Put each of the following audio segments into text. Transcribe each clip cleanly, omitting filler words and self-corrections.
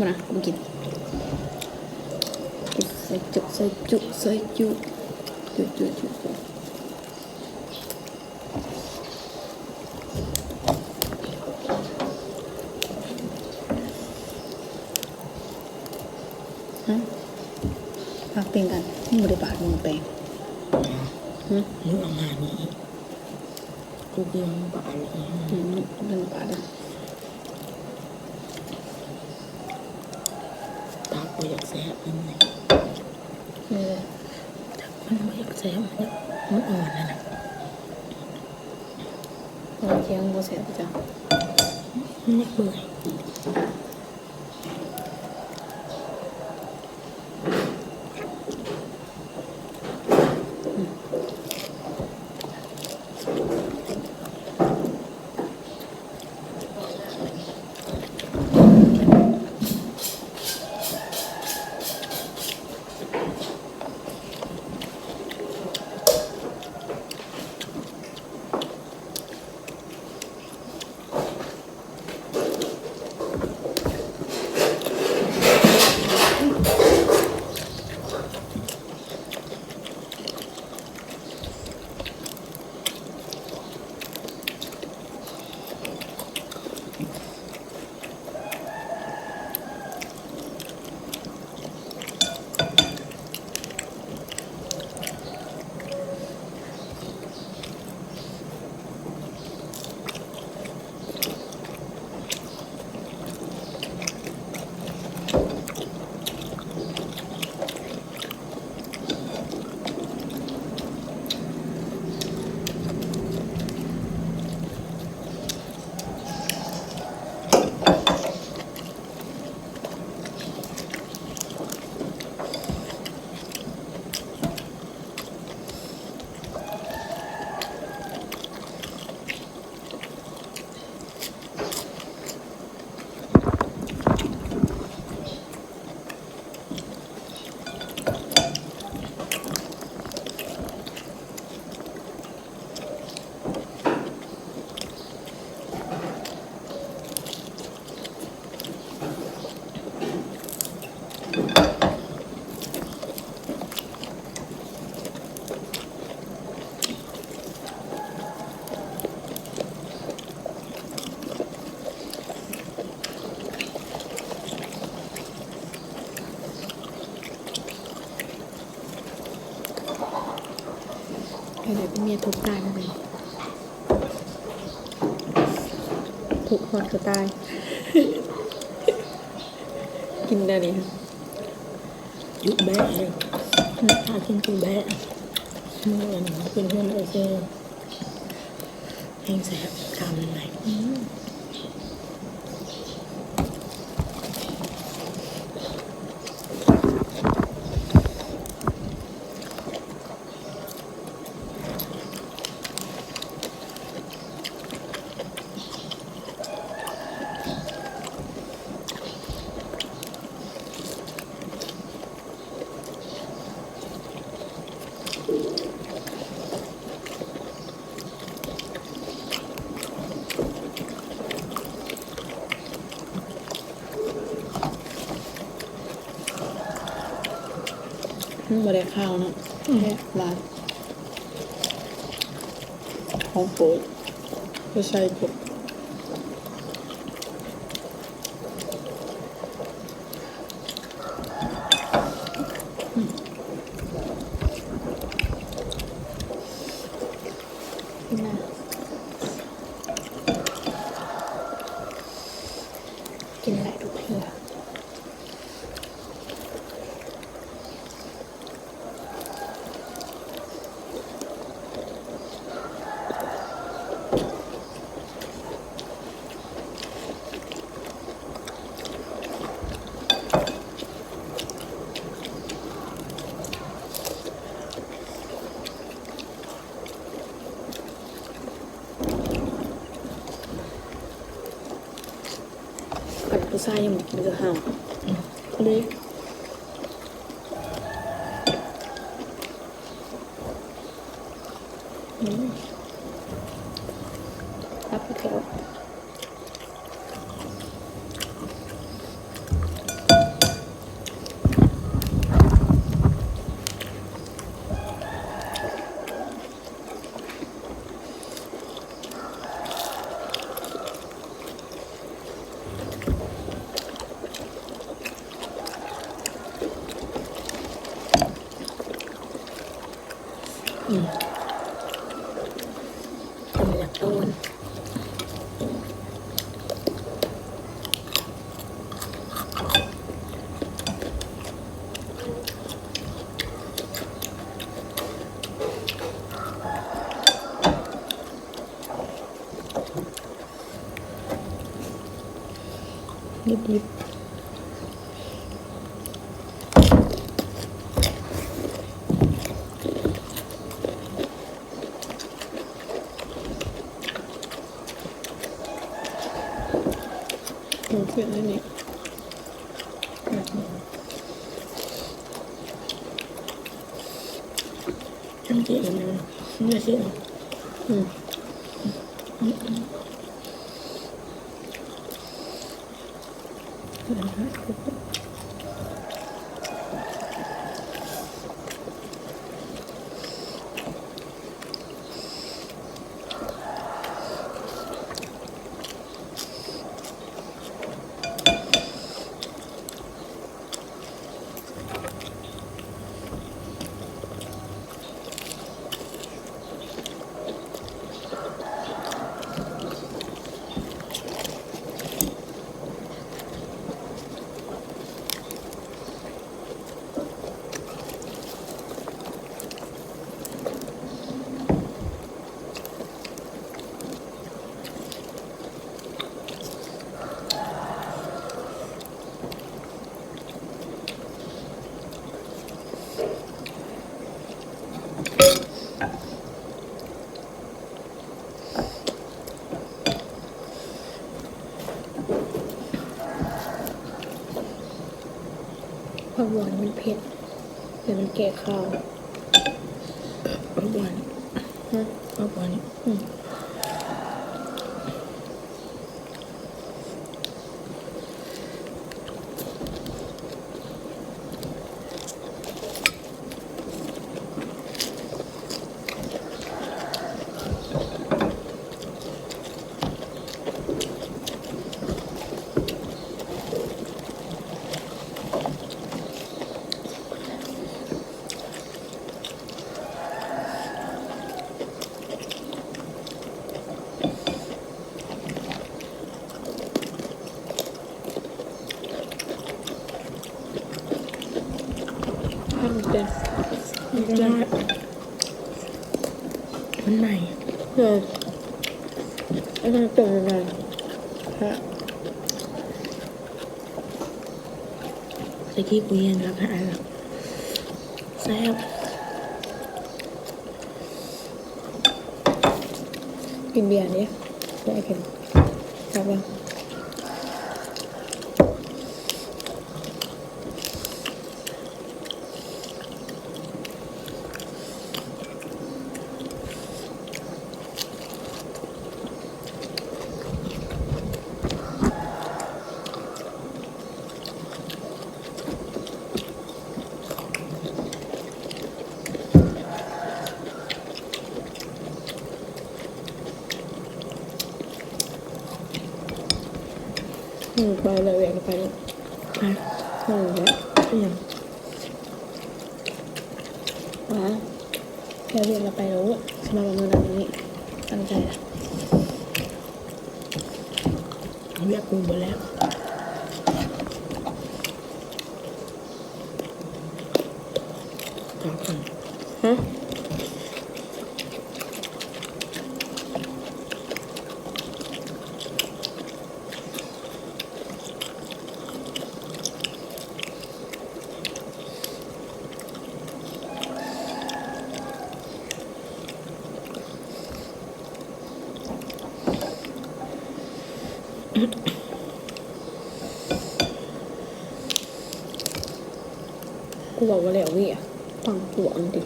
มานะผมกินใส่จุใส่จุใส่จุจุฮะปากเป็นกันไม่ได้ปากมึงแปลงนึกออกมานี้กูเกี่ยวปากเลยเรื่องปากเลยปากกูอยากแซ่บยังไงมันไม่อยากแซ่บมันอ่อนนะเราเคี้ยวมันแซ่บจ้ะไม่เบื่อเดี๋ยวเป็นเมียทุกตายนั่นเองทุกคนก็ตายกินได้เลยค่ะยุบแบะเลยถ้ากินกูแบะเมื่อหนูเป็นเพื่อนโอเคแห้งแซ่บกำไหนไม่ได้ข้าวนะแค่ร้านของโปรดก็ใช่กบกินอะไรทุกเพื่อผู้ชายยังกินจะห่าวเลยรับไปเถอะ โอนดิบหมูเผ็ดเลยนี่จำเจี๋ยวเลยเนื้อเสียอืมผักหวานมันเผ็ดเดี๋ยวมันแก่ข้าวผักหวานผักหวานมันเป็นมันใหม่ไอ้นั่นเป็นยังไงฮะตะกี้กูยังรับหาแซ่บกินเบียร์ดิได้กินครับว่าไปเลยแหวกไปเลยไปแล้วยังว้าแค่เรียนเราไปแล้วสำหรับมือนั้นนี้ตั้งใจนะเรียกกูหมดแล้วต่อกันฮะกูบอกว่าแล้วนี่อ่ะฟังตัวอันดิ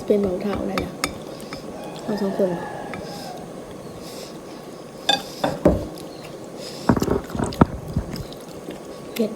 เป็นเบาเท่าได้นะเอาสองคนเผ็ด